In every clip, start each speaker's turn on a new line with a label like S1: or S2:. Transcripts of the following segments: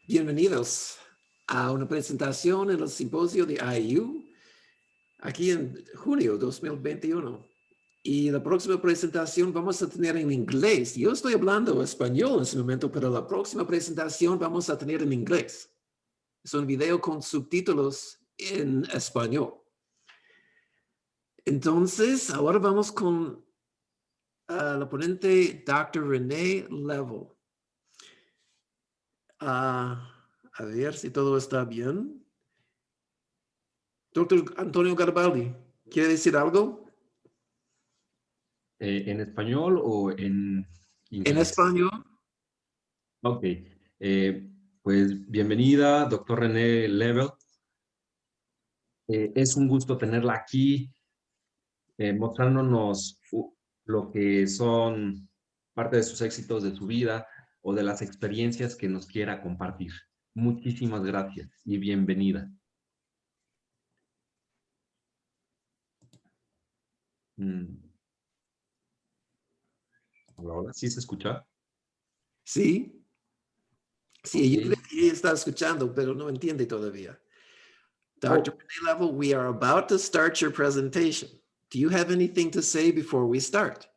S1: Bienvenidos a una presentación en el Symposium de AIU aquí en junio 2021. Y la próxima presentación vamos a tener en inglés. Yo estoy hablando español en este momento, pero la próxima presentación vamos a tener en inglés. Es un video con subtítulos en español. Entonces, ahora vamos con la ponente Dr. Rene Level. A ver si todo está bien. Doctor Antonio Garibaldi, ¿quiere decir algo?
S2: ¿En español o en inglés?
S1: En español.
S2: Ok. Pues bienvenida, doctor Rene Level. Es un gusto tenerla aquí, mostrándonos lo que son parte de sus éxitos de su vida o de las experiencias que nos quiera compartir. Muchísimas gracias y bienvenida. Hola, hola. ¿Sí se escucha?
S1: Sí. Sí,
S2: Okay.
S1: yo creo que ella está escuchando, pero no entiende todavía. Dr. Rene Level, we are about to start your presentation. Do you have anything to say before we start?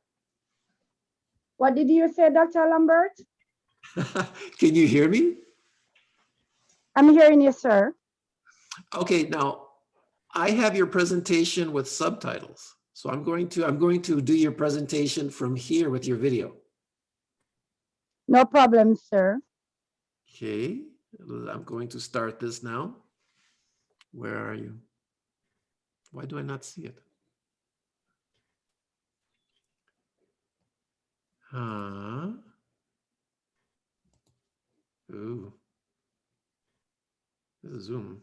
S3: What did you say, Dr. Lambert?
S1: Can you hear me?
S3: I'm hearing you, sir.
S1: Okay, now I have your presentation with subtitles. So I'm going to do your presentation from here with your video.
S3: No problem, sir.
S1: Okay, I'm going to start this now. Where are you? Why do I not see it? Ooh. This is Zoom.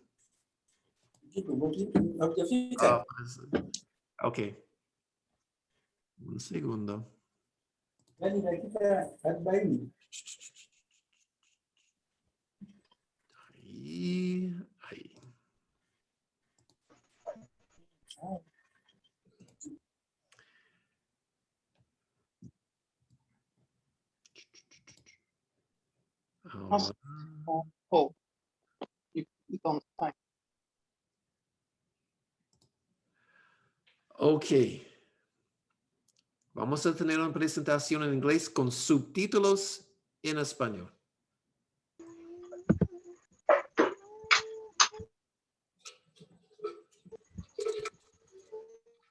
S1: Oh, okay. Un segundo. Ahí, ahí. Ok. Vamos a tener una presentación en inglés con subtítulos en español.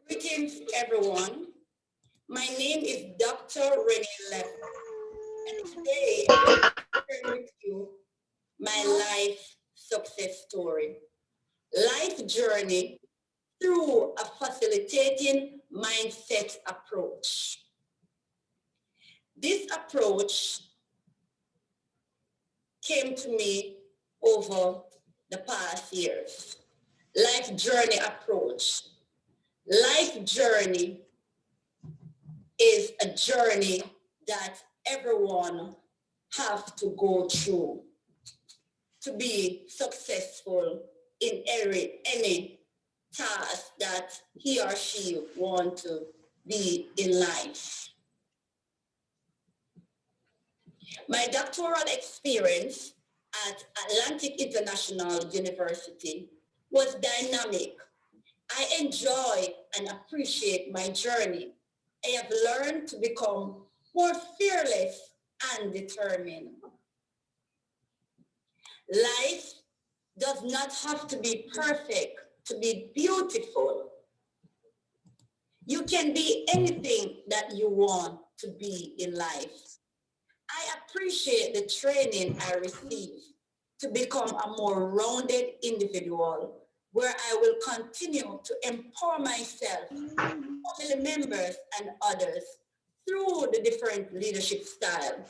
S4: Greetings, everyone. My name is Dr. Rene Level, and today I'm going to share with you my life success story, life journey through a facilitating mindset approach. This approach came to me over the past years. Life journey approach. Life journey is a journey that everyone has to go through to be successful in any task that he or she want to be in life. My doctoral experience at Atlantic International University was dynamic. I enjoy and appreciate my journey. I have learned to become more fearless and determined. Life does not have to be perfect to be beautiful. You can be anything that you want to be in life. I appreciate the training I received to become a more rounded individual, where I will continue to empower myself, family members, and others through the different leadership styles,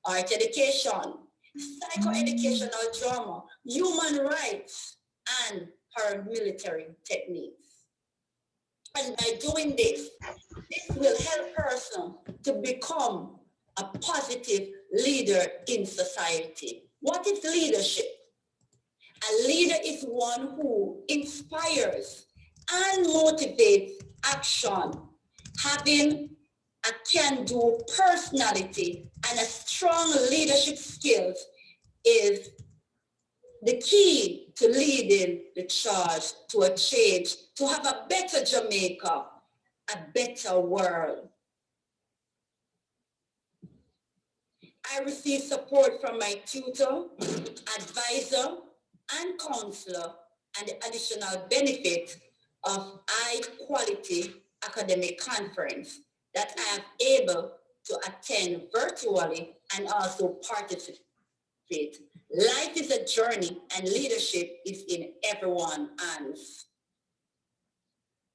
S4: art education, psychoeducational drama, human rights, and paramilitary techniques. And by doing this, this will help person to become a positive leader in society. What is leadership? A leader is one who inspires and motivates action, having a can-do personality and a strong leadership skills is the key to leading the charge to a change, to have a better Jamaica, a better world. I received support from my tutor, advisor, and counselor, and the additional benefit of high quality academic conference that I am able to attend virtually and also participate. Life is a journey and leadership is in everyone's hands.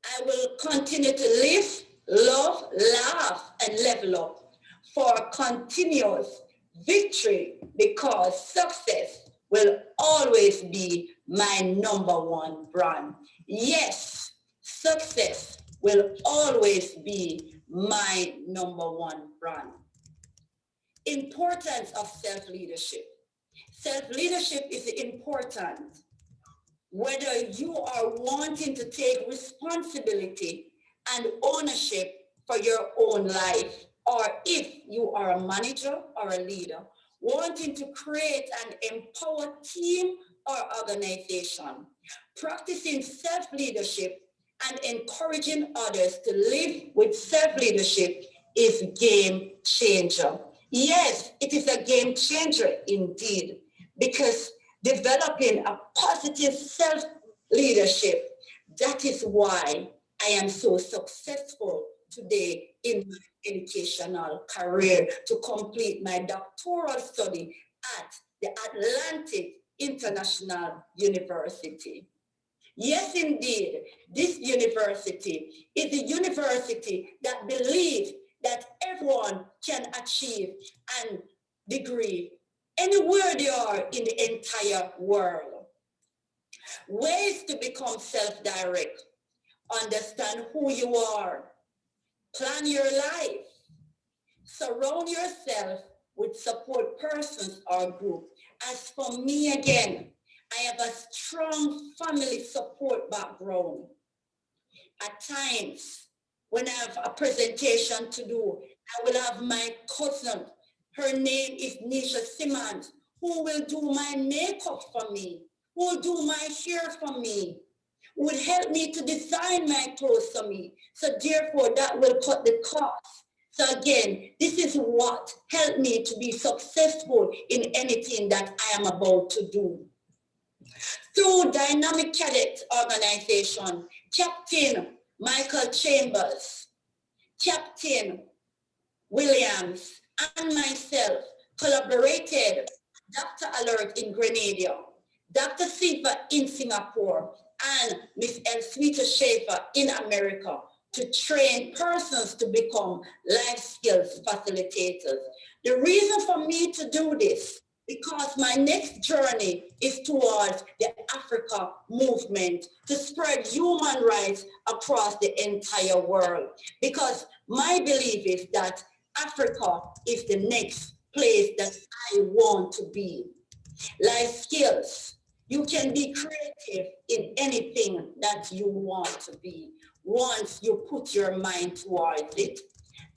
S4: I will continue to live, love, laugh, and level up for continuous victory, because success will always be my #1 brand. Yes, success will always be my #1 brand. Importance of self-leadership. Self-leadership is important whether you are wanting to take responsibility and ownership for your own life, or if you are a manager or a leader, wanting to create an empowered team or organization. Practicing self-leadership and encouraging others to live with self-leadership is a game changer. Yes, it is a game changer indeed, because developing a positive self-leadership, that is why I am so successful today in my educational career to complete my doctoral study at the Atlantic International University. Yes, indeed, this university is a university that believes that everyone can achieve a degree anywhere they are in the entire world. Ways to become self-direct. Understand who you are. Plan your life. Surround yourself with support persons or group. As for me again, I have a strong family support background. At times, when I have a presentation to do, I will have my cousin, her name is Nisha Simmons, who will do my makeup for me, who will do my hair for me, who will help me to design my clothes for me. So therefore, that will cut the cost. So again, this is what helped me to be successful in anything that I am about to do. Through Dynamic Cadet Organization, Captain Michael Chambers, Captain Williams, and myself collaborated Dr. Alert in Grenada, Dr. Siva in Singapore, and Miss Elswita Schaefer in America to train persons to become life skills facilitators. The reason for me to do this, because my next journey is towards the Africa movement to spread human rights across the entire world. Because my belief is that Africa is the next place that I want to be. Life skills. You can be creative in anything that you want to be once you put your mind towards it.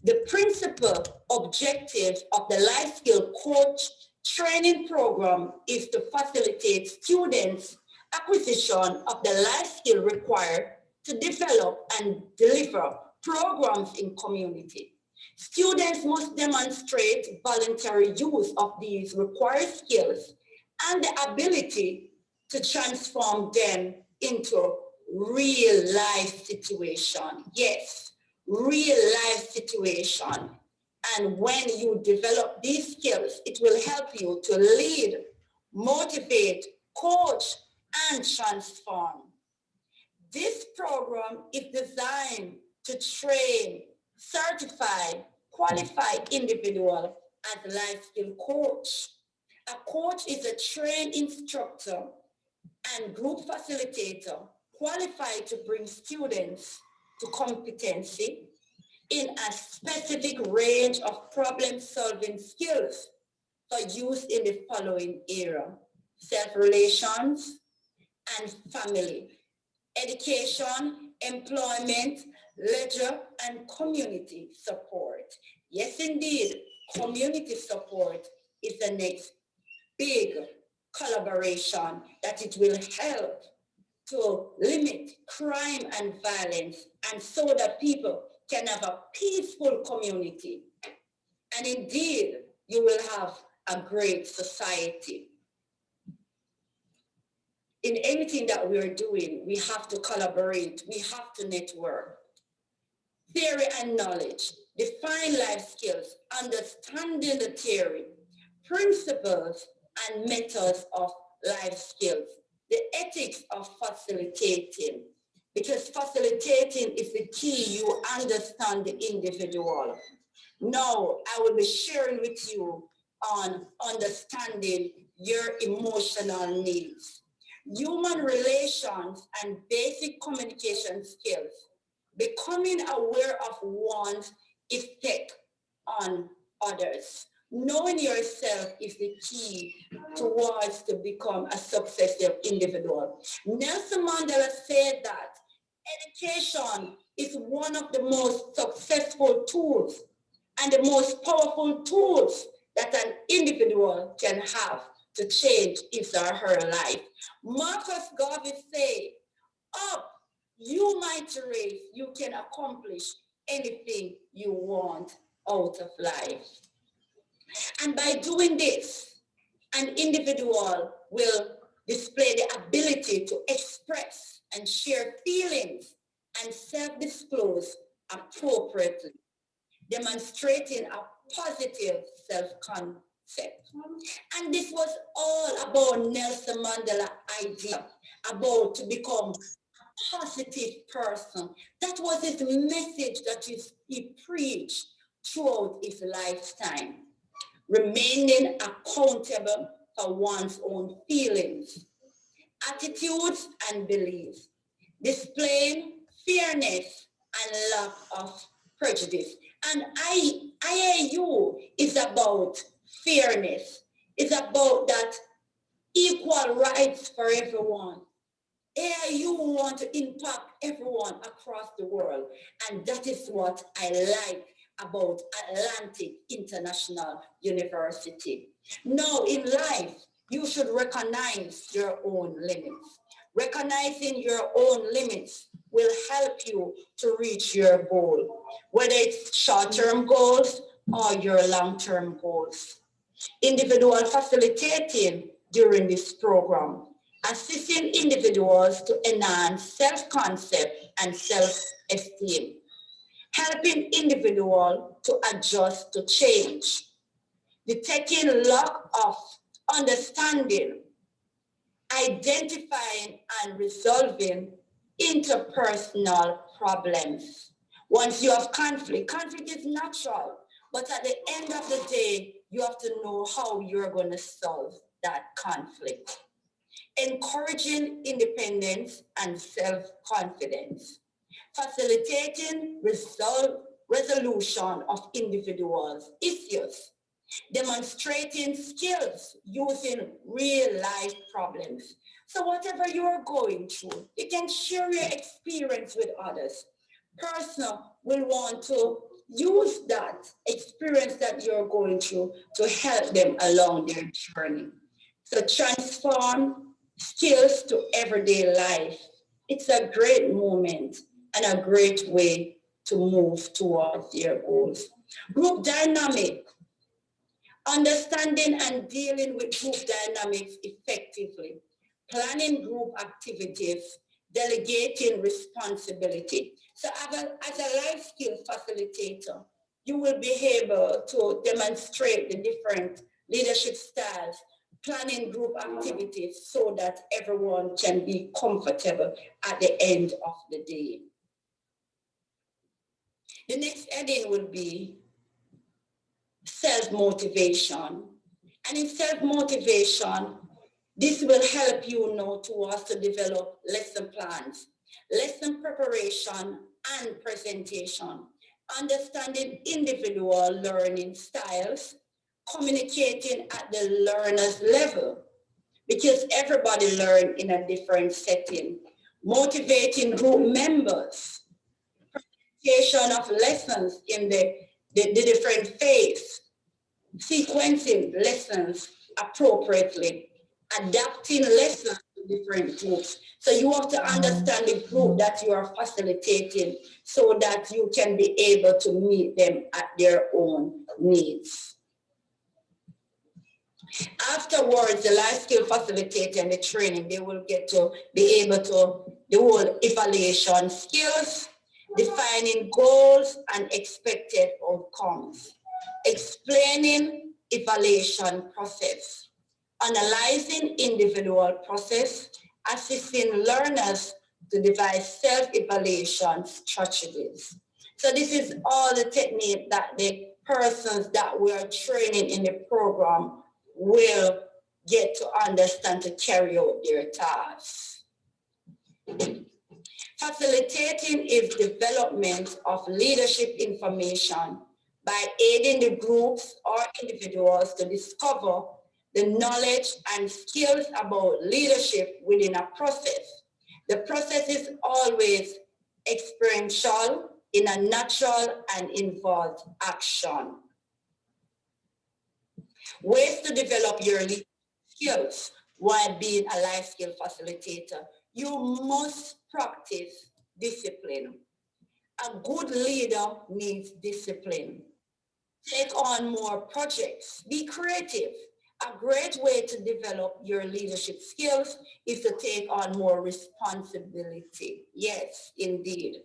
S4: The principal objective of the life skill coach training program is to facilitate students' acquisition of the life skill required to develop and deliver programs in community. Students must demonstrate voluntary use of these required skills and the ability to transform them into real life situation. Yes, real life situation. And when you develop these skills, it will help you to lead, motivate, coach, and transform. This program is designed to train certified, qualified individual as a life skill coach. A coach is a trained instructor and group facilitator qualified to bring students to competency in a specific range of problem-solving skills for use in the following area: self-relations and family, education, employment, leisure, and community support. Yes, indeed, community support is the next big collaboration, that it will help to limit crime and violence, and so that people can have a peaceful community. And indeed, you will have a great society. In anything that we're doing, we have to collaborate, we have to network. Theory and knowledge, define life skills, understanding the theory, principles and methods of life skills, the ethics of facilitating, because facilitating is the key. You understand the individual. Now, I will be sharing with you on understanding your emotional needs, human relations and basic communication skills, becoming aware of one's effect on others. Knowing yourself is the key towards to become a successful individual. Nelson Mandela said that education is one of the most successful tools and the most powerful tools that an individual can have to change his or her life. Marcus Garvey said, up, you mighty race, you can accomplish anything you want out of life. And by doing this, an individual will display the ability to express and share feelings and self-disclose appropriately, demonstrating a positive self-concept. And this was all about Nelson Mandela's idea about to become a positive person. That was his message that he preached throughout his lifetime. Remaining accountable for one's own feelings, attitudes, and beliefs, displaying fairness and lack of prejudice. And AIU is about fairness. It's about that equal rights for everyone. AIU want to impact everyone across the world. And that is what I like about Atlantic International University. Now in life, you should recognize your own limits. Recognizing your own limits will help you to reach your goal, whether it's short-term goals or your long-term goals. Individual facilitating during this program, assisting individuals to enhance self-concept and self-esteem, helping individuals to adjust to change, detecting lack of understanding, identifying and resolving interpersonal problems. Once you have conflict is natural, but at the end of the day, you have to know how you're going to solve that conflict. Encouraging independence and self-confidence, facilitating resolution of individuals' issues, demonstrating skills using real-life problems. So whatever you're going through, you can share your experience with others. Person will want to use that experience that you're going through to help them along their journey. So transform skills to everyday life. It's a great moment and a great way to move towards your goals. Group dynamic. Understanding and dealing with group dynamics effectively. Planning group activities, delegating responsibility. So as a life skill facilitator, you will be able to demonstrate the different leadership styles, planning group activities so that everyone can be comfortable at the end of the day. The next heading will be self-motivation. And in self-motivation, this will help you know towards to develop lesson plans, lesson preparation and presentation, understanding individual learning styles, communicating at the learner's level, because everybody learns in a different setting, motivating group members, presentation of lessons in the different phases, sequencing lessons appropriately, adapting lessons to different groups. So you have to understand the group that you are facilitating so that you can be able to meet them at their own needs. Afterwards, the life skill facilitator and the training, they will get to be able to the whole evaluation skills, defining goals and expected outcomes, explaining evaluation process, analyzing individual process, assisting learners to devise self-evaluation strategies. So this is all the technique that the persons that we are training in the program will get to understand to carry out their tasks. Facilitating is development of leadership information by aiding the groups or individuals to discover the knowledge and skills about leadership within a process. The process is always experiential, in a natural and involved action. Ways to develop your leadership skills while being a life skill facilitator. You must practice discipline. A good leader needs discipline. Take on more projects. Be creative. A great way to develop your leadership skills is to take on more responsibility. Yes, indeed.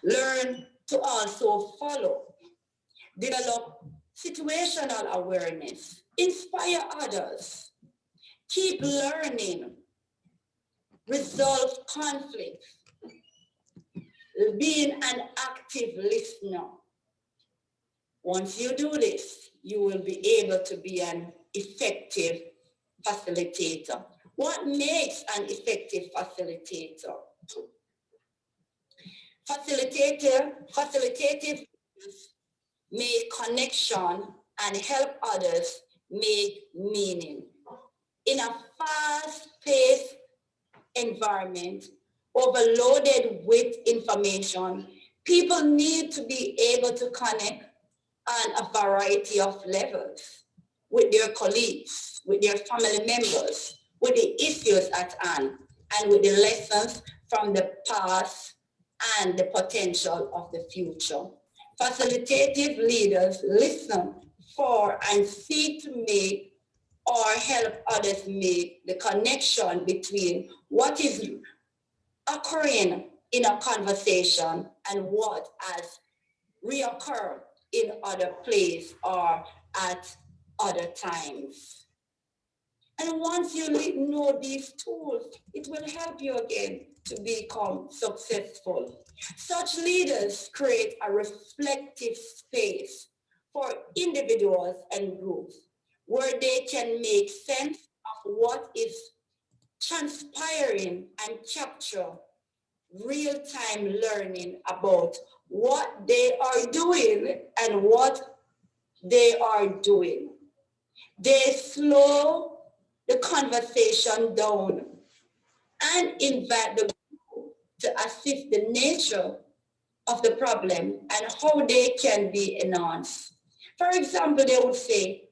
S4: Learn to also follow. Develop situational awareness. Inspire others. Keep learning. Resolve conflicts. Being an active listener. Once you do this, you will be able to be an effective facilitator. What makes an effective facilitator? Facilitative make connection and help others make meaning. In a fast-paced environment, overloaded with information, people need to be able to connect on a variety of levels with their colleagues, with their family members, with the issues at hand, and with the lessons from the past and the potential of the future. Facilitative leaders listen for and seek to make or help others make the connection between what is occurring in a conversation and what has reoccurred in other places or at other times. And once you know these tools, it will help you again to become successful. Such leaders create a reflective space for individuals and groups where they can make sense of what is transpiring and capture real-time learning about what they are doing and what they are doing. They slow the conversation down and invite the group to assess the nature of the problem and how they can be enhanced. For example, they would say,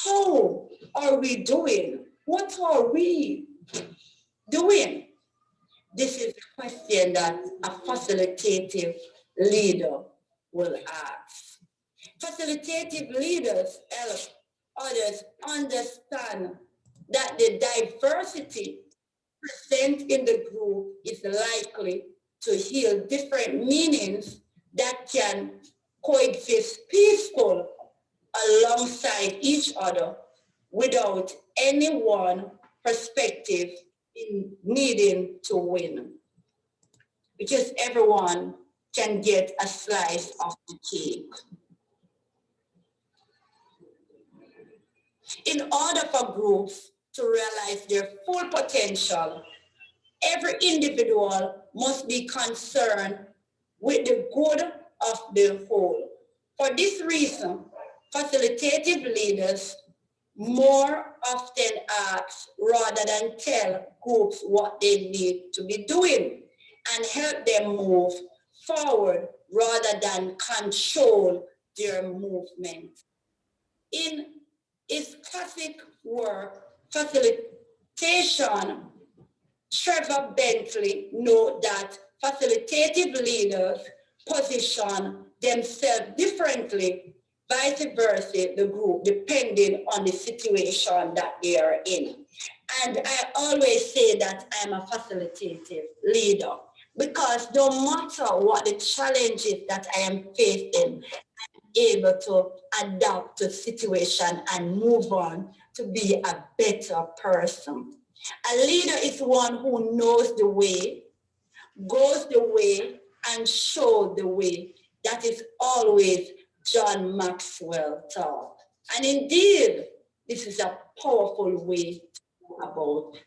S4: how are we doing? What are we doing? This is a question that a facilitative leader will ask. Facilitative leaders help others understand that the diversity present in the group is likely to yield different meanings that can coexist peaceful alongside each other without any one perspective in needing to win, because everyone can get a slice of the cake. In order for groups to realize their full potential, every individual must be concerned with the good of the whole. For this reason, facilitative leaders more often ask rather than tell groups what they need to be doing and help them move forward rather than control their movement. In his classic work, Facilitative, presentation, Trevor Bentley noted that facilitative leaders position themselves differently, vice versa, the group, depending on the situation that they are in. And I always say that I'm a facilitative leader because no matter what the challenges that I am facing, I'm able to adapt to the situation and move on to be a better person. A leader is one who knows the way, goes the way, and shows the way. That is always John Maxwell taught. And indeed, this is a powerful way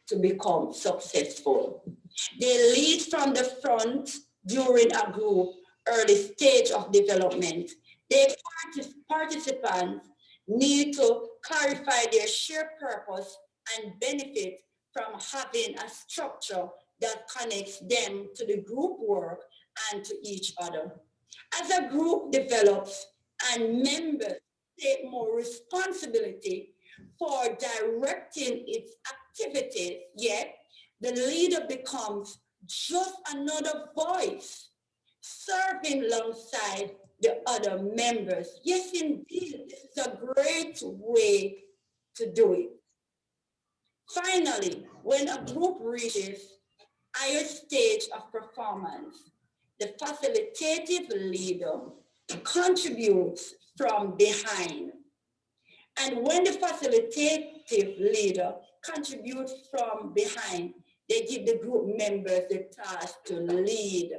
S4: to become successful. They lead from the front during a group early stage of development. Their participants need to clarify their shared purpose and benefit from having a structure that connects them to the group work and to each other. As a group develops and members take more responsibility for directing its activities, yet the leader becomes just another voice serving alongside the other members. Yes, indeed, this is a great way to do it. Finally, when a group reaches a higher stage of performance, the facilitative leader contributes from behind. And when the facilitative leader contributes from behind, they give the group members the task to lead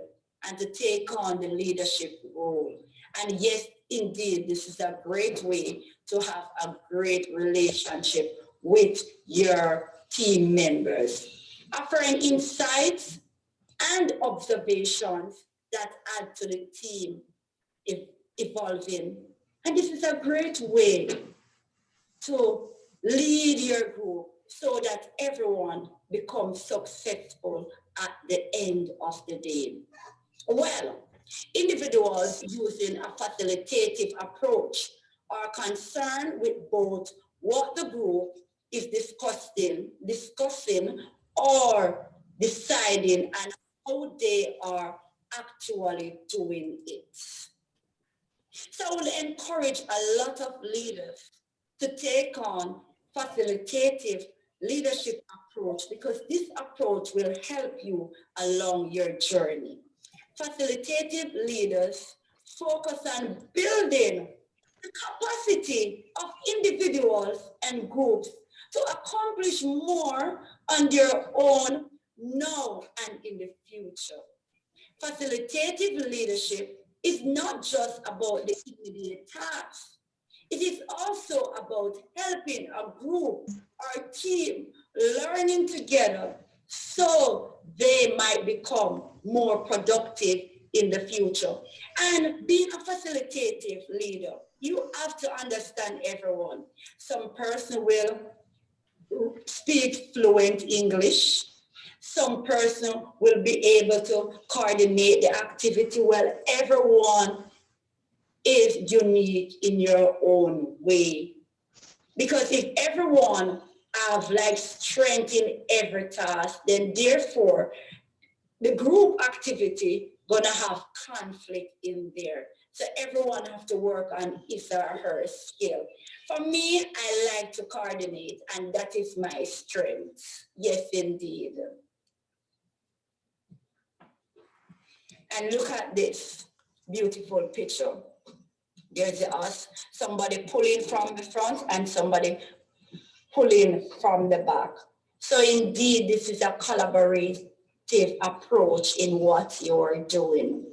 S4: and to take on the leadership role. And yes, indeed, this is a great way to have a great relationship with your team members, offering insights and observations that add to the team evolving. And this is a great way to lead your group so that everyone becomes successful at the end of the day. Well, individuals using a facilitative approach are concerned with both what the group is discussing or deciding and how they are actually doing it. So I will encourage a lot of leaders to take on facilitative leadership approach because this approach will help you along your journey. Facilitative leaders focus on building the capacity of individuals and groups to accomplish more on their own now and in the future. Facilitative leadership is not just about the immediate tasks. It is also about helping a group or team learning together so they might become more productive in the future. And being a facilitative leader, you have to understand everyone. Some person will speak fluent English. Some person will be able to coordinate the activity well. Everyone is unique in your own way. Because if everyone have like strength in every task, then therefore the group activity gonna have conflict in there. So everyone have to work on his or her skill. For me, I like to coordinate and that is my strength. Yes, indeed. And look at this beautiful picture. There's us, somebody pulling from the front and somebody pulling from the back. So indeed, this is a collaborative approach in what you're doing.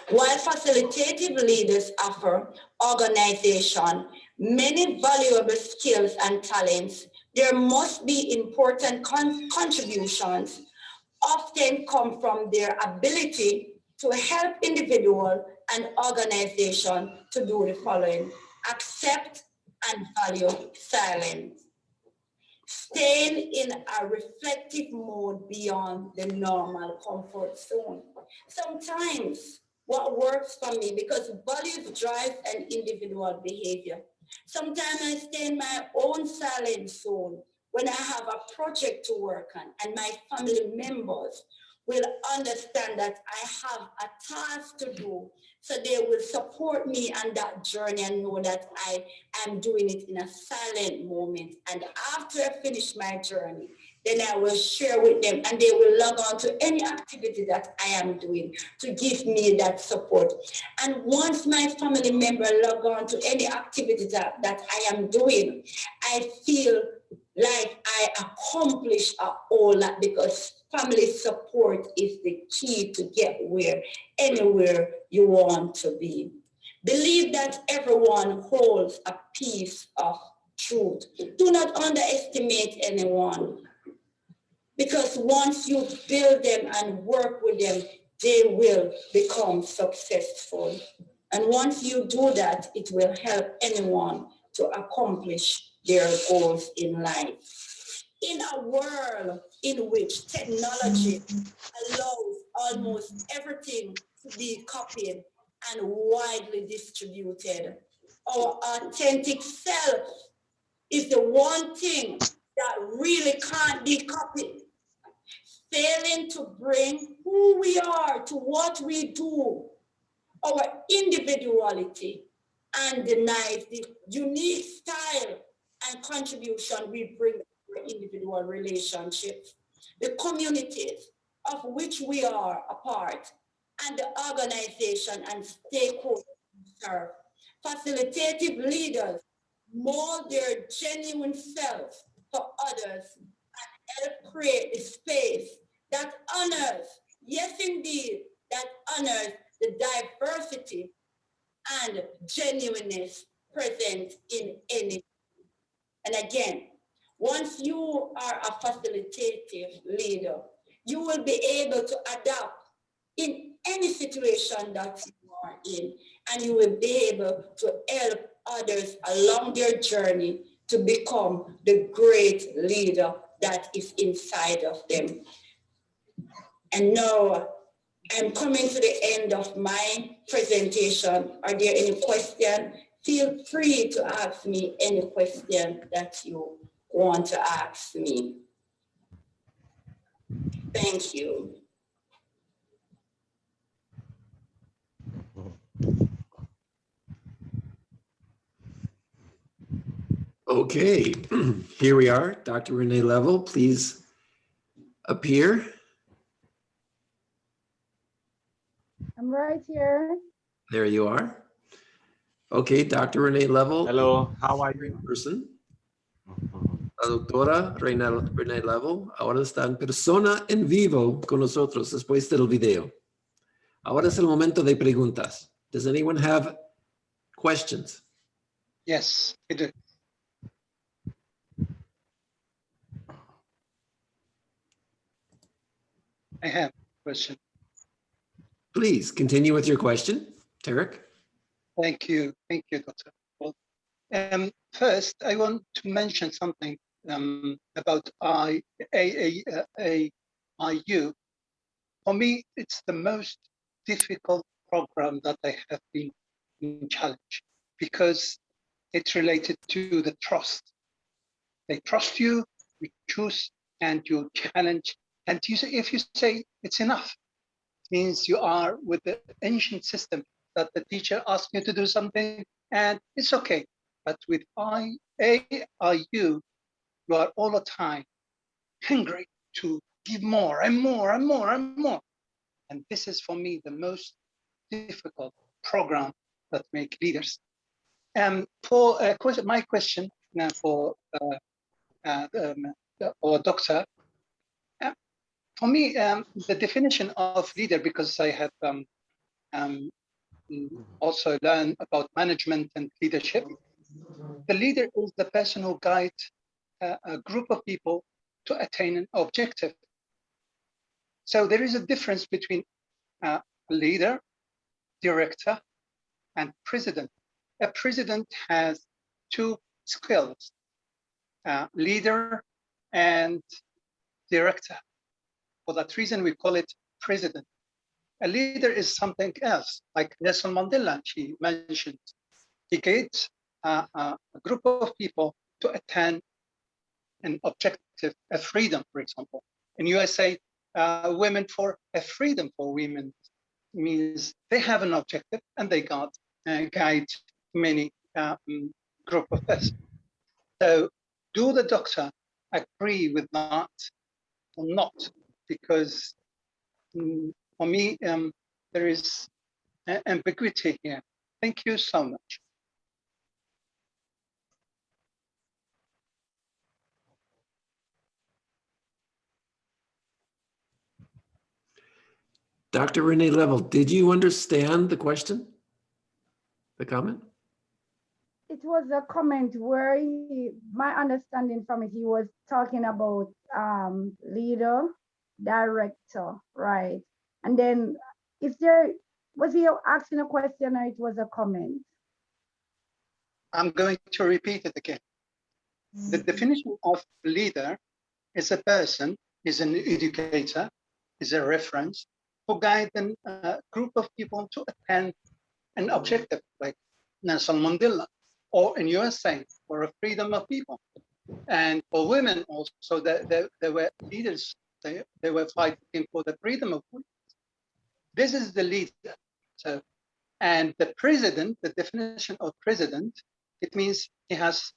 S4: While facilitative leaders offer organization many valuable skills and talents, there must be important contributions often come from their ability to help individual and organization to do the following: accept and value silence, staying in a reflective mode beyond the normal comfort zone. Sometimes what works for me, because values drive an individual behavior. Sometimes I stay in my own silent zone when I have a project to work on, and my family members will understand that I have a task to do, so they will support me on that journey and know that I am doing it in a silent moment. And after I finish my journey, then I will share with them, and they will log on to any activity that I am doing to give me that support. And once my family member log on to any activity that I am doing, I feel like I accomplished all that, because family support is the key to get anywhere you want to be. Believe that everyone holds a piece of truth. Do not underestimate anyone, because once you build them and work with them, they will become successful. And once you do that, it will help anyone to accomplish their goals in life. In a world in which technology allows almost everything to be copied and widely distributed, our authentic self is the one thing that really can't be copied. Failing to bring who we are to what we do, our individuality, and denies the unique style and contribution we bring to our individual relationships, the communities of which we are a part, and the organization and stakeholders we serve. Facilitative leaders mold their genuine selves for others and help create a space that honors, yes indeed, that honors the diversity and genuineness present in any. And again, once you are a facilitative leader, you will be able to adapt in any situation that you are in, and you will be able to help others along their journey to become the great leader that is inside of them. And now I'm coming to the end of my presentation. Are there any questions? Feel free to ask me any question that you want to ask me. Thank you.
S1: Okay, here we are. Dr. Rene Level, please appear.
S3: I'm right here.
S1: There you are. Okay, Dr. Rene Level.
S5: Hello, how are you?
S1: Person. La doctora Rene Level ahora está en persona en vivo con nosotros después del video. Ahora es el momento de preguntas. Does anyone have questions?
S6: Yes, I do. I have a question.
S1: Please continue with your question, Tarek.
S6: Thank you, Dr. Well, first, I want to mention something about AIU. For me, it's the most difficult program that I have been in challenge, because it's related to the trust. They trust you, you choose, and you challenge. And if you say it's enough, it means you are with the ancient system that the teacher asks you to do something and it's okay. But with AIU, you are all the time hungry to give more and more and more and more. And this is for me the most difficult program that make leaders. For my question now for or doctor, for me, the definition of leader, because I have also learned about management and leadership. The leader is the person who guides a group of people to attain an objective. So there is a difference between leader, director, and president. A president has two skills, leader and director. For that reason, we call it president. A leader is something else, like Nelson Mandela, she mentioned. He gets a group of people to attain an objective, a freedom, for example. In USA, Women for a Freedom for Women means they have an objective and they got guide many group of us. So do the doctor agree with that or not? Because for me, there is ambiguity here. Thank you so much.
S1: Dr. Rene Level, did you understand the question? The comment?
S3: It was a comment where my understanding from it, he was talking about leader, director, right? And then was he asking a question or it was a comment?
S6: I'm going to repeat it again. The definition of leader is a person, is an educator, is a reference who guide a group of people to attain an objective, like Nelson Mandela, or in USA, for a freedom of people. And for women also, there were leaders, they were fighting for the freedom of women. This is the leader. So, and the president, the definition of president, it means he has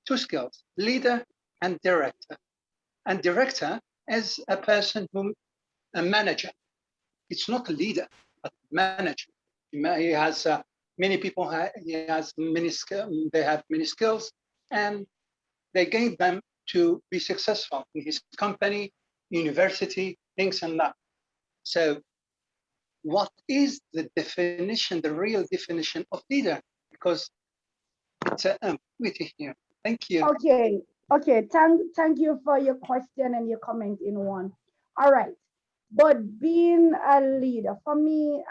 S6: two skills, leader and director. And director is a person a manager. It's not a leader, but manager. He has many people. He has many skills. They have many skills, and they gain them to be successful in his company, university, things and that. So, what is the definition, the real definition of leader? Because it's an ambiguity here. Thank you.
S3: Okay. Thank you for your question and your comment in one. All right. But being a leader, for me,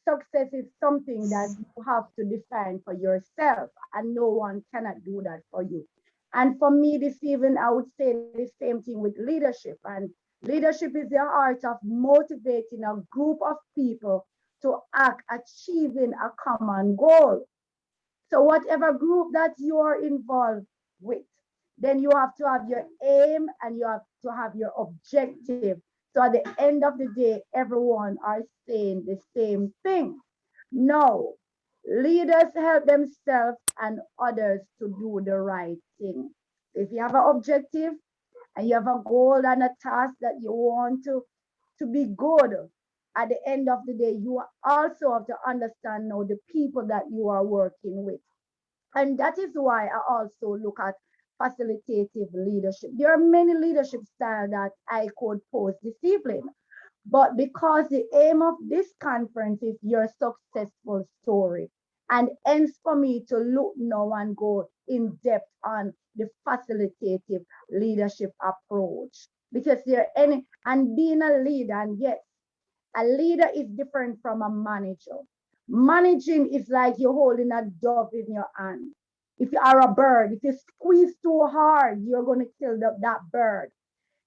S3: success is something that you have to define for yourself, and no one cannot do that for you. And for me, this evening, I would say the same thing with leadership. And leadership is the art of motivating a group of people to act, achieving a common goal. So whatever group that you are involved with, then you have to have your aim and you have to have your objective. So at the end of the day, everyone are saying the same thing. No, leaders help themselves and others to do the right thing. If you have an objective and you have a goal and a task that you want to be good, at the end of the day, you also have to understand now the people that you are working with. And that is why I also look at facilitative leadership. There are many leadership styles that I could post this evening, but because the aim of this conference is your successful story, and hence for me to look now and go in depth on the facilitative leadership approach. Because there are and being a leader, and yes, a leader is different from a manager. Managing is like you're holding a dove in your hand. If you are a bird, if you squeeze too hard, you're going to kill that bird.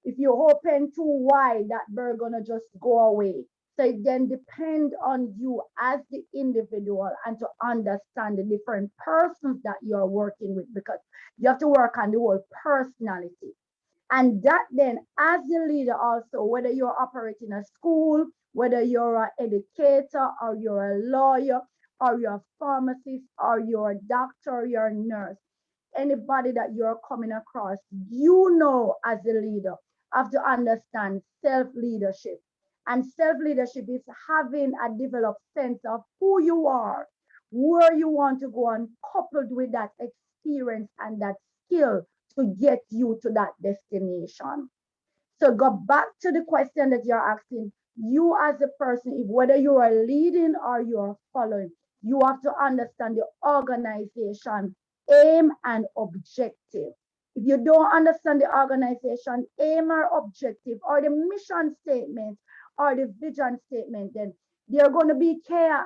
S3: If you open too wide, that bird gonna just go away. So it then depends on you as the individual and to understand the different persons that you're working with, because you have to work on the whole personality. And that then, as the leader also, whether you're operating a school, whether you're an educator or you're a lawyer or you're a pharmacist or you're a doctor or you're a nurse, anybody that you're coming across, you know, as a leader, have to understand self-leadership. And self-leadership is having a developed sense of who you are, where you want to go, and coupled with that experience and that skill to get you to that destination. So go back to the question that you're asking. You as a person, whether you are leading or you are following, you have to understand the organization aim and objective. If you don't understand the organization aim or objective or the mission statement or the vision statement, then there's going to be chaos.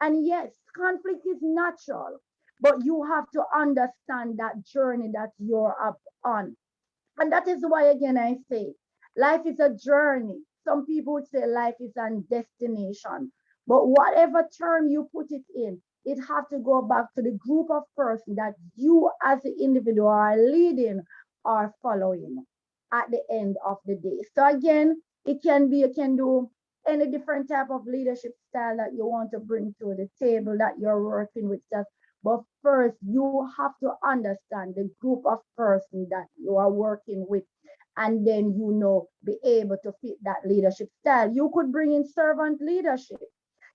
S3: And yes, conflict is natural, but you have to understand that journey that you're up on. And that is why, again, I say life is a journey. some people would say life is a destination, but whatever term you put it in, it has to go back to the group of person that you as the individual are leading or following at the end of the day. So again, it can be, you can do any different type of leadership style that you want to bring to the table that you're working with. Just, but first you have to understand the group of person that you are working with, and then be able to fit that leadership style. You could bring in servant leadership.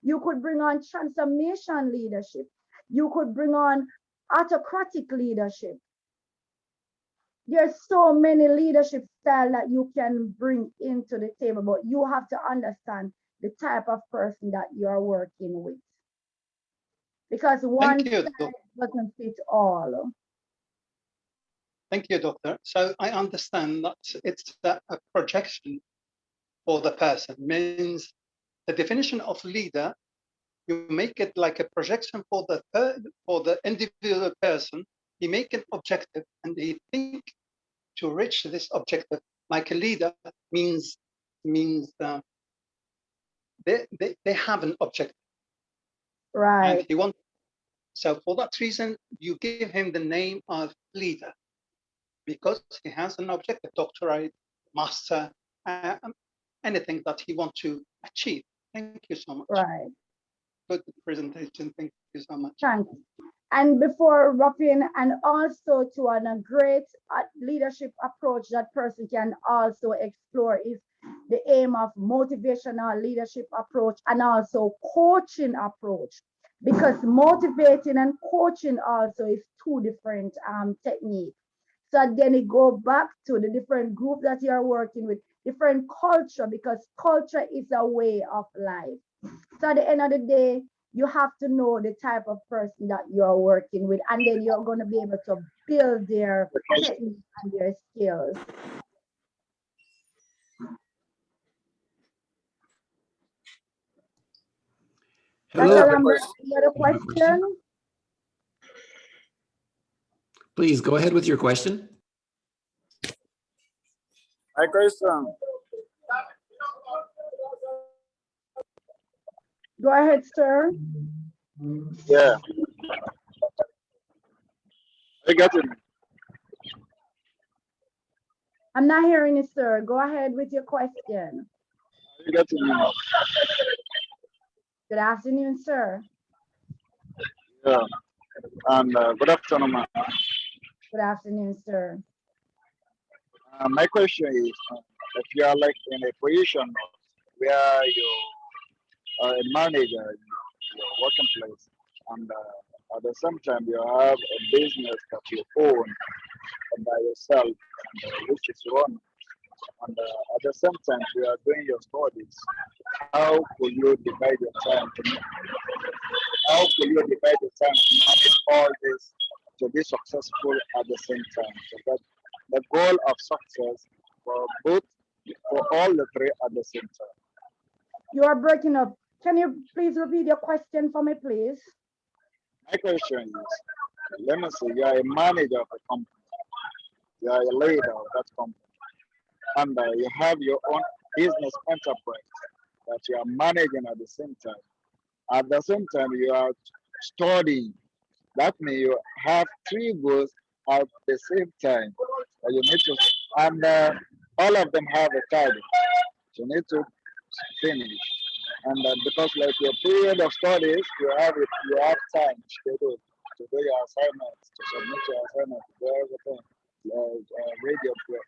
S3: You could bring on transformation leadership. You could bring on autocratic leadership. There's so many leadership style that you can bring into the table, but you have to understand the type of person that you are working with. Because one style doesn't fit all.
S6: Thank you, Doctor. So I understand that it's a projection for the person. Means the definition of leader, you make it like a projection for the individual person. You make an objective, and they think to reach this objective. Like a leader means they have an objective,
S3: right?
S6: And he wants. So for that reason, you give him the name of leader, because he has an objective, doctorate, master, anything that he wants to achieve. Thank you so much.
S3: Right.
S6: Good presentation. Thank you so much.
S3: Thanks. And before wrapping, and also to a great leadership approach that person can also explore is the aim of motivational leadership approach and also coaching approach, because motivating and coaching also is two different techniques. So then it go back to the different group that you are working with, different culture, because culture is a way of life. So at the end of the day, you have to know the type of person that you're working with, and then you're going to be able to build their technique and their skills.
S1: Hello.
S3: You have a question?
S1: Please go ahead with your question.
S5: My question.
S3: Go ahead, sir.
S5: Yeah. I got it.
S3: I'm not hearing you, sir. Go ahead with your question.
S5: I got it.
S3: Good afternoon, sir.
S5: Yeah. And good afternoon, ma'am.
S3: Good afternoon, sir.
S5: My question is, if you are like in a position where you are a manager in your working place, and at the same time you have a business that you own by yourself, and, which is run, and at the same time you are doing your studies, how could you divide your time to manage all this to be successful at the same time? So that the goal of success for all the three at the same time.
S3: You are breaking up. Can you please repeat your question for me, please?
S5: My question is, let me say you are a manager of a company, you are a leader of that company, and you have your own business enterprise that you are managing at the same time. At the same time, you are studying. That means you have three goals at the same time. You need to, and all of them have a target. You need to finish. And because like your period of studies, you have time to do your assignments, to submit your assignments, to do everything, read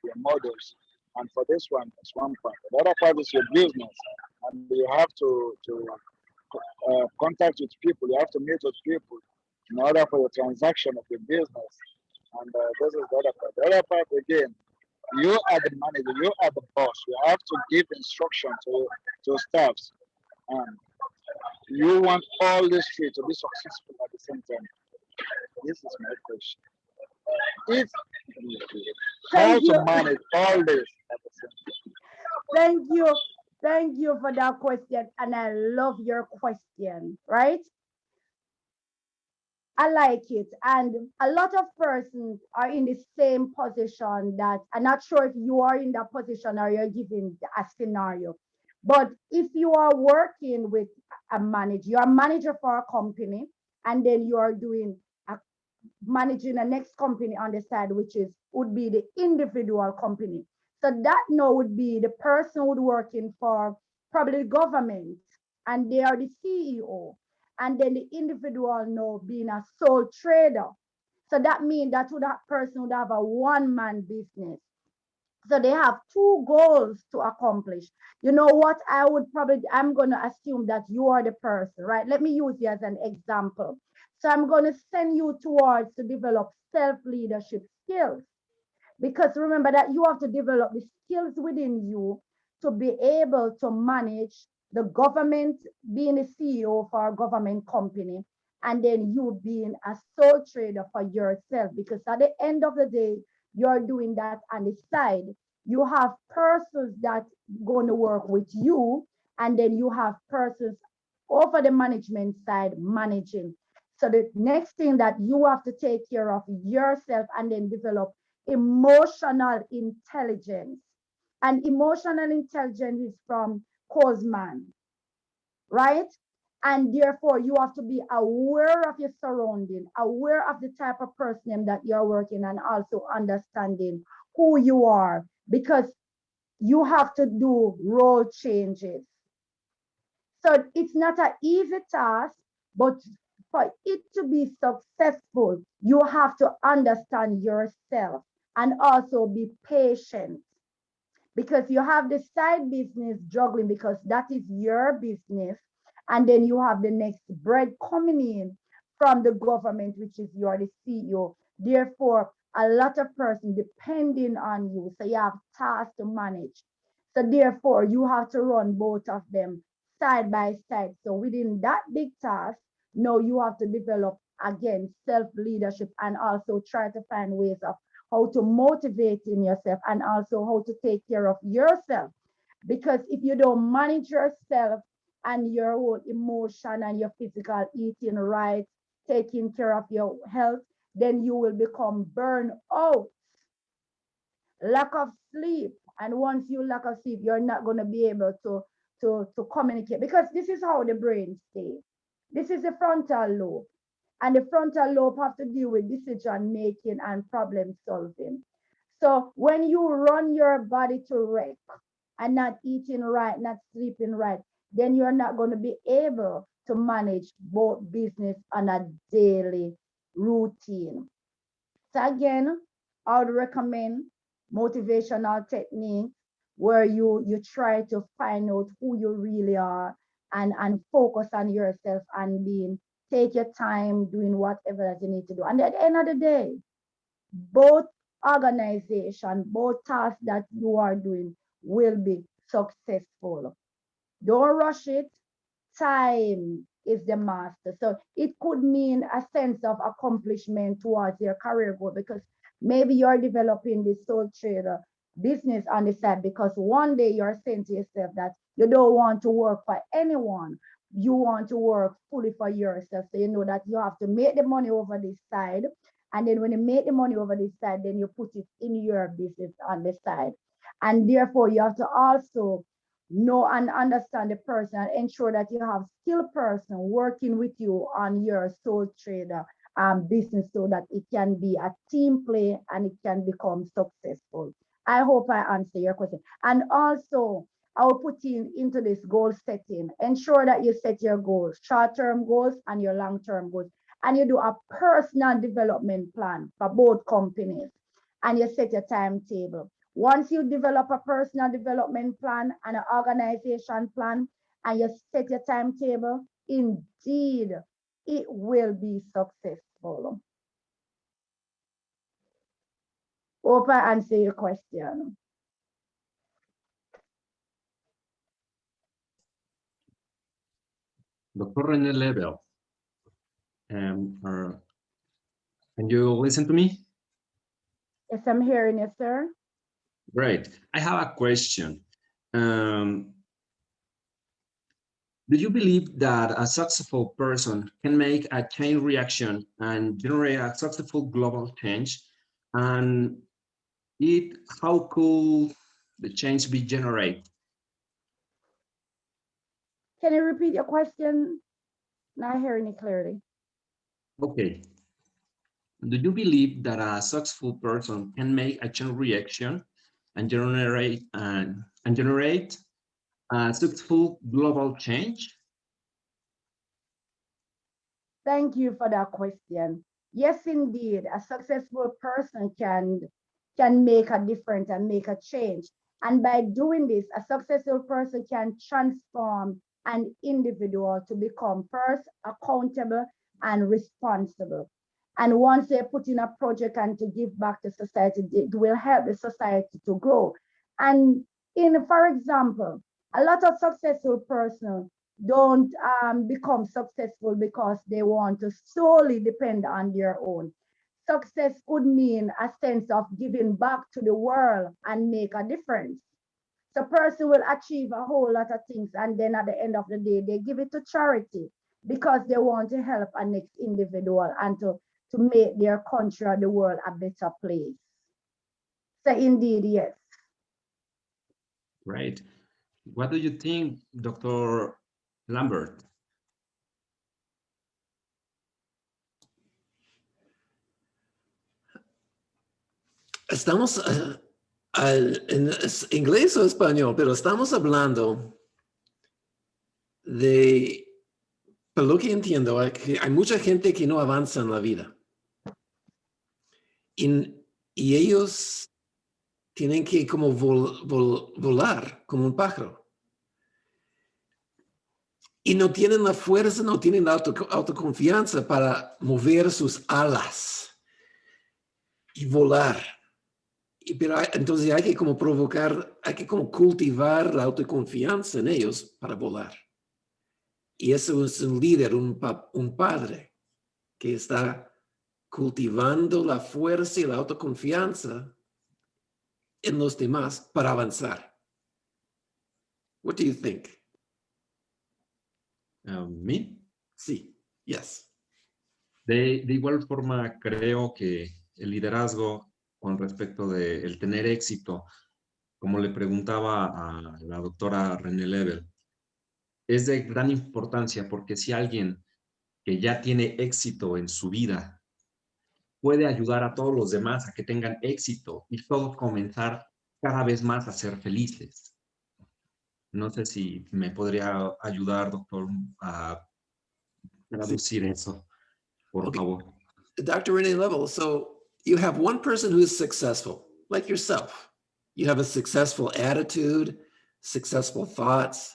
S5: your models. And for this one, it's one part. The other part is your business, and you have to contact with people. You have to meet with people in order for the transaction of your business. And this is the other part. The other part again, you are the manager, you are the boss. You have to give instruction to staffs. You want all this three to be successful at the same time. This is my question. How to manage all this at the same time.
S3: Thank you for that question, and I love your question, right? I like it, and a lot of persons are in the same position that I'm not sure if you are in that position or you're giving a scenario. But if you are working with a manager, you're a manager for a company, and then you are doing managing a next company on the side, which would be the individual company. So that now would be the person who's working for probably the government, and they are the CEO. And then the individual now being a sole trader. So that means that person would have a one-man business. So they have two goals to accomplish. You know what? I'm going to assume that you are the person, right? Let me use you as an example. So I'm going to send you towards to develop self-leadership skills. Because remember that you have to develop the skills within you to be able to manage the government, being a CEO for a government company, and then you being a sole trader for yourself. Because at the end of the day, you're doing that on the side. You have persons that going to work with you, and then you have persons over the management side managing. So the next thing that you have to take care of yourself and then develop emotional intelligence. And emotional intelligence is from Kozman, right? And therefore, you have to be aware of your surrounding, aware of the type of person that you're working, and also understanding who you are, because you have to do role changes. So it's not an easy task, but for it to be successful, you have to understand yourself and also be patient, because you have the side business juggling because that is your business. And then you have the next bread coming in from the government, which is you're the CEO. Therefore, a lot of person depending on you. So you have tasks to manage. So therefore, you have to run both of them side by side. So within that big task, now you have to develop again self-leadership and also try to find ways of how to motivate in yourself and also how to take care of yourself. Because if you don't manage yourself and your whole emotion and your physical eating right, taking care of your health, then you will become burned out. Lack of sleep. And once you lack of sleep, you're not going to be able to communicate, because this is how the brain stays. This is the frontal lobe. And the frontal lobe have to deal with decision making and problem solving. So when you run your body to wreck and not eating right, not sleeping right, then you're not going to be able to manage both business on a daily routine. So again, I would recommend motivational techniques where you try to find out who you really are and focus on yourself and take your time doing whatever that you need to do. And at the end of the day, both organization, both tasks that you are doing will be successful. Don't rush it. Time is the master. So it could mean a sense of accomplishment towards your career goal, because maybe you're developing this sole trader business on the side because one day you're saying to yourself that you don't want to work for anyone. You want to work fully for yourself. So you know that you have to make the money over this side. And then when you make the money over this side, then you put it in your business on the side. And therefore, you have to also know and understand the person and ensure that you have skilled person working with you on your sole trader business, so that it can be a team play and it can become successful. I hope I answer your question. And also, I will put into this goal setting. Ensure that you set your goals, short-term goals and your long-term goals. And you do a personal development plan for both companies. And you set your timetable. Once you develop a personal development plan and an organization plan, and you set your timetable, indeed, it will be successful. Hope I answer your question.
S2: Dr. Rene Level, can you listen to me?
S3: Yes, I'm hearing you, sir.
S2: Great. I have a question. Do you believe that a successful person can make a chain reaction and generate a successful global change? And how could the change be generated?
S3: Can you repeat your question? Not hearing it clearly.
S2: Okay. Do you believe that a successful person can make a chain reaction and generate a successful global change?
S3: Thank you for that question. Yes, indeed, a successful person can make a difference and make a change. And by doing this, a successful person can transform an individual to become first accountable and responsible. And once they put in a project and to give back to society, it will help the society to grow. And for example, a lot of successful persons don't become successful because they want to solely depend on their own. Success could mean a sense of giving back to the world and make a difference. So person will achieve a whole lot of things, and then at the end of the day, they give it to charity because they want to help a next individual and to make their country or the world a better place. So indeed, yes.
S2: Right. What do you think, Dr. Lambert?
S1: Estamos en inglés o español, pero estamos hablando de, por lo que entiendo, hay mucha gente que no avanza en la vida. Y ellos tienen que como volar como un pájaro. Y no tienen la fuerza, no tienen la autoconfianza para mover sus alas y volar. Pero entonces hay que como provocar, hay que como cultivar la autoconfianza en ellos para volar. Y eso es un líder, un padre que está cultivando la fuerza y la autoconfianza en los demás para avanzar. What do you think?
S2: ¿Me?
S1: Sí, yes.
S2: De igual forma, creo que el liderazgo con respecto de el tener éxito, como le preguntaba a la doctora Rene Level, es de gran importancia porque si alguien que ya tiene éxito en su vida puede ayudar a todos los demás a que tengan éxito y todos comenzar cada vez más a ser felices. No sé si me podría ayudar, doctor, a traducir eso, por favor.
S1: Dr. Rene Level, so you have one person who is successful, like yourself. You have a successful attitude, successful thoughts,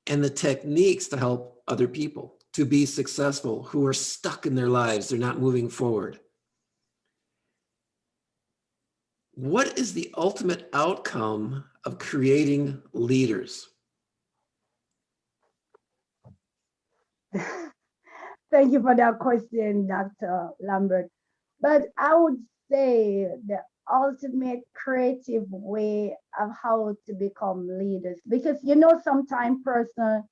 S1: and the techniques to help other people to be successful who are stuck in their lives. They're not moving forward. What is the ultimate outcome of creating leaders?
S3: Thank you for that question, Dr. Lambert. But I would say the ultimate creative way of how to become leaders, because sometimes person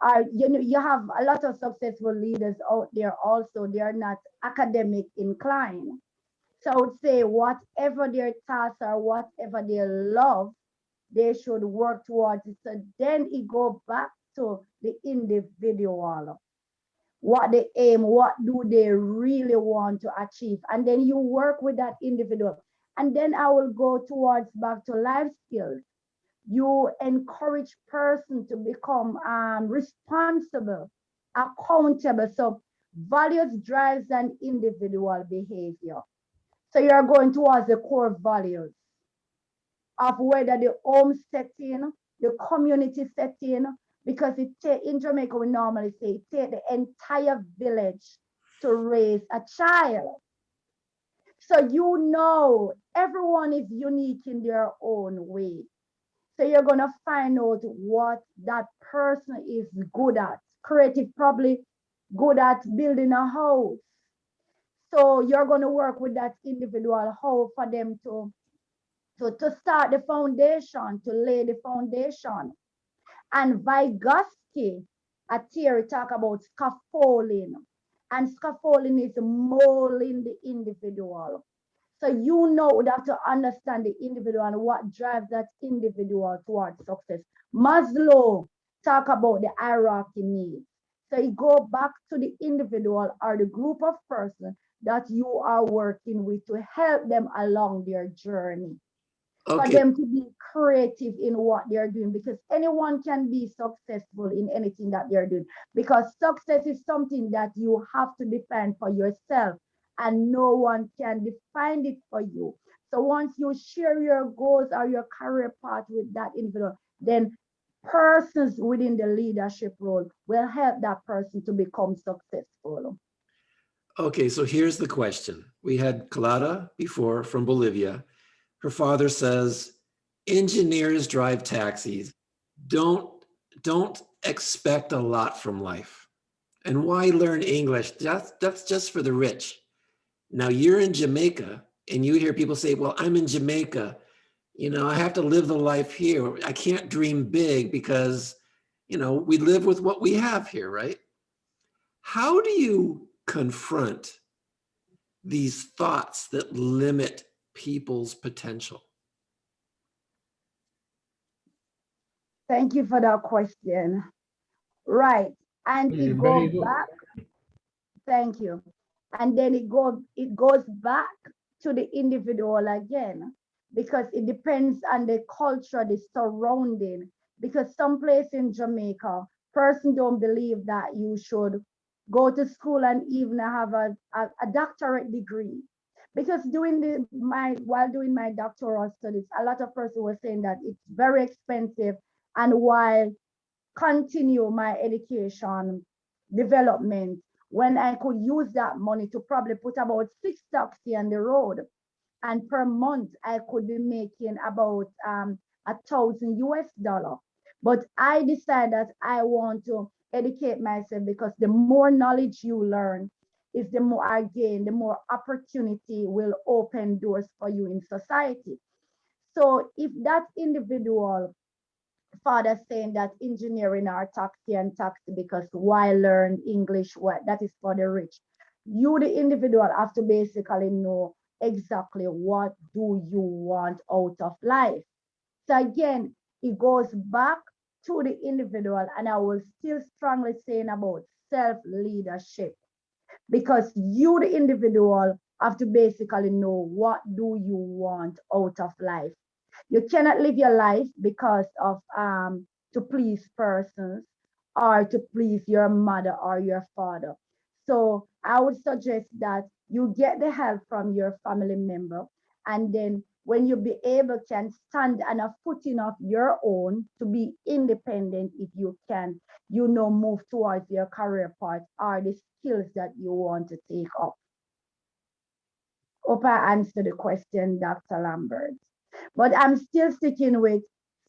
S3: are you have a lot of successful leaders out there also, they are not academic inclined. So I would say whatever their tasks are, whatever they love, they should work towards it. So then it go back to the individual. What they aim, what do they really want to achieve? And then you work with that individual. And then I will go towards back to life skills. You encourage person to become responsible, accountable. So values drives an individual behavior. So you're going towards the core values of whether the home setting, the community setting, because in Jamaica we normally say it take the entire village to raise a child. So everyone is unique in their own way. So you're gonna find out what that person is good at. Creative, probably good at building a house. So you're gonna work with that individual, how for them to start the foundation, to lay the foundation. And Vygotsky, a theory talk about scaffolding. And scaffolding is molding the individual. So would have to understand the individual and what drives that individual towards success. Maslow talk about the hierarchy needs. So it go back to the individual or the group of persons that you are working with to help them along their journey. For
S1: Okay,
S3: them to be creative in what they're doing, because anyone can be successful in anything that they're doing, because success is something that you have to define for yourself and no one can define it for you. So once you share your goals or your career path with that individual, then persons within the leadership role will help that person to become successful.
S1: okay, so here's the question. We had Clara before from Bolivia. Her father says, engineers drive taxis. Don't expect a lot from life. And why learn English? That's just for the rich. Now you're in Jamaica and you hear people say, well, I'm in Jamaica. You know, I have to live the life here. I can't dream big because, you know, we live with what we have here, right? How do you confront these thoughts that limit people's potential?
S3: Thank you for that question. Right. And it
S7: Very
S3: goes
S7: good.
S3: back. Thank you. And then it goes back to the individual again, because it depends on the culture, the surrounding. Because some place in Jamaica, person don't believe that you should go to school and even have a doctorate degree. Because while doing my doctoral studies, a lot of persons were saying that it's very expensive, and while continue my education development, when I could use that money to probably put about 6 taxis on the road, and per month I could be making about $1,000 US. But I decided that I want to educate myself, because the more knowledge you learn is the more, again, the more opportunity will open doors for you in society. So if that individual father saying that engineering are taxi because why learn English? What that is for the rich. You, the individual, have to basically know exactly what do you want out of life. So again, it goes back to the individual, and I will still strongly saying about self-leadership, because you, the individual, have to basically know what do you want out of life. You cannot live your life because of to please persons or to please your mother or your father. So I would suggest that you get the help from your family member, and then when you be able can stand on a footing of your own to be independent, if you can, you know, move towards your career path or the skills that you want to take up. Hope I answered the question, Dr. Lambert. But I'm still sticking with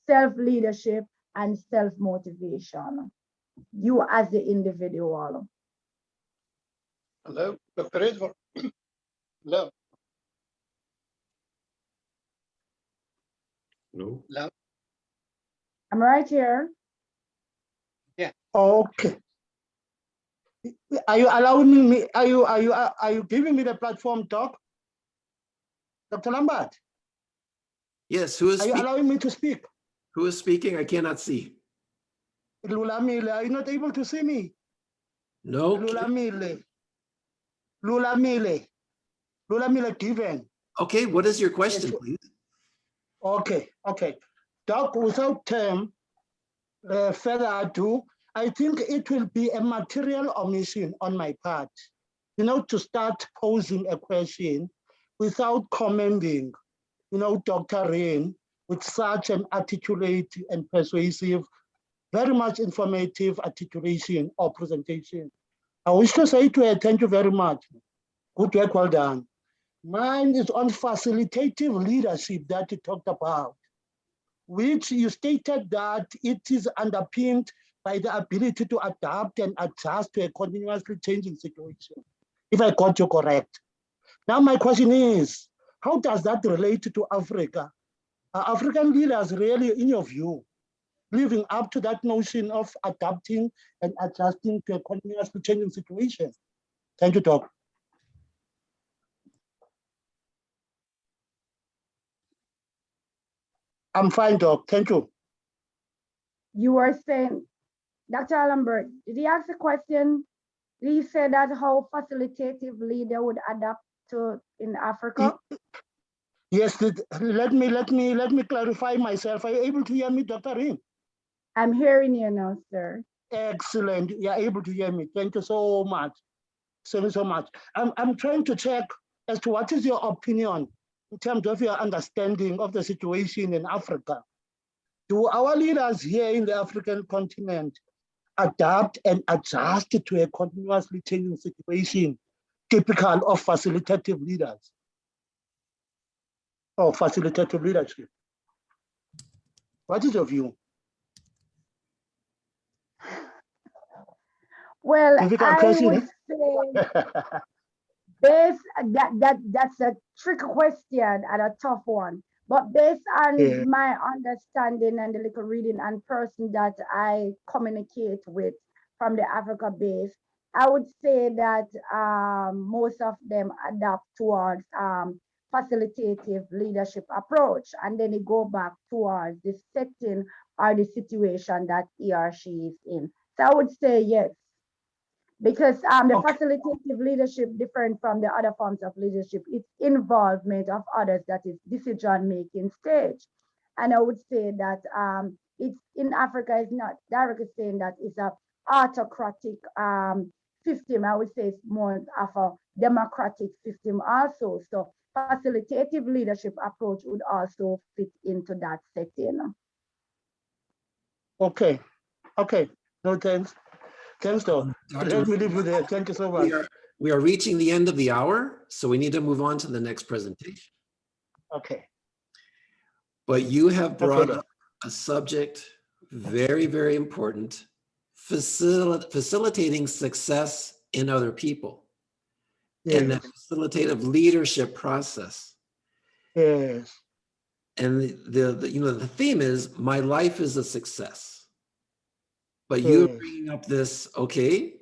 S3: self-leadership and self-motivation. You as the individual.
S6: Hello, Dr. Edward. Hello.
S2: No.
S6: Hello.
S3: I'm right here.
S6: Yeah.
S7: Okay. Are you allowing me? Are you giving me the platform, Doc? Dr. Lambert?
S1: Yes, who is
S7: Are you
S1: speaking?
S7: allowing me to speak?
S1: Who is speaking? I cannot see.
S7: Lulamile, are you not able to see me?
S1: No.
S7: Lulamile given.
S1: Okay, what is your question,
S7: Yes.
S1: please?
S7: Okay. Doc, without further ado, I think it will be a material omission on my part, to start posing a question without commending, Dr. Rene with such an articulate and persuasive, very much informative articulation or presentation. I wish to say to her, thank you very much. Good work, well done. Mine is on facilitative leadership that you talked about, which you stated that it is underpinned by the ability to adapt and adjust to a continuously changing situation, if I got you correct. Now my question is, how does that relate to Africa? Are African leaders really, in your view, living up to that notion of adapting and adjusting to a continuously changing situation? Thank you, Doc. I'm fine, Doc. Thank you.
S3: You were saying, Dr. Allenberg, did he ask a question? Did he say that how facilitative leader would adapt to in Africa?
S7: Yes, let me clarify myself. Are you able to hear me, Dr. Rin?
S3: I'm hearing you now, sir.
S7: Excellent. You're able to hear me. Thank you so much. So much. I'm trying to check as to what is your opinion in terms of your understanding of the situation in Africa. Do our leaders here in the African continent adapt and adjust to a continuously changing situation typical of facilitative leaders or facilitative leadership? What is your view?
S3: Well,
S7: Difficult
S3: I
S7: question,
S3: would say that's a trick question and a tough one. But based on
S7: Yeah.
S3: my understanding and the little reading and person that I communicate with from the Africa base, I would say that most of them adapt towards facilitative leadership approach, and then they go back towards the setting or the situation that he or she is in. So I would say yes. Because the
S7: Okay.
S3: facilitative leadership different from the other forms of leadership. It's involvement of others, that is decision-making stage. And I would say that it's in Africa is not directly saying that it's a autocratic system. I would say it's more of a democratic system also. So facilitative leadership approach would also fit into that setting.
S7: Okay. No, thanks. Thanks, though.
S1: Dr.
S7: Let me leave you there. Thank you so much.
S1: We are reaching the end of the hour, so we need to move on to the next presentation.
S7: Okay.
S1: But you have brought
S7: Okay.
S1: up a subject very, very important, facilitating success in other people and the
S7: Yes.
S1: facilitative leadership process.
S7: Yes.
S1: And the theme is my life is a success. But you're
S7: Yes.
S1: bringing up this, okay,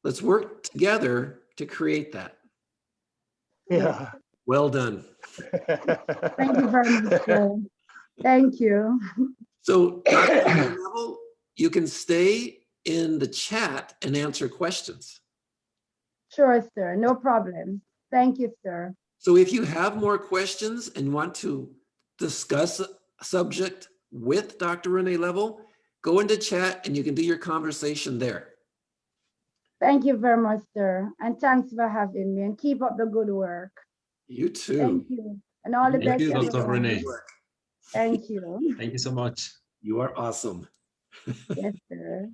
S1: let's work together to create that.
S7: Yeah.
S1: Well done.
S3: Thank you very much, sir. Thank you.
S1: So, Dr. Level, you can stay in the chat and answer questions.
S3: Sure, sir. No problem. Thank you, sir.
S1: So if you have more questions and want to discuss a subject with Dr. Rene Level, go into chat and you can do your conversation there.
S3: Thank you very much, sir. And thanks for having me, and keep up the good work.
S1: You too.
S3: Thank you. And all the
S2: Thank
S3: best.
S2: you, Dr.
S3: everyone.
S2: Rene.
S3: Thank you.
S2: Thank you so much.
S1: You are awesome.
S3: Yes, sir.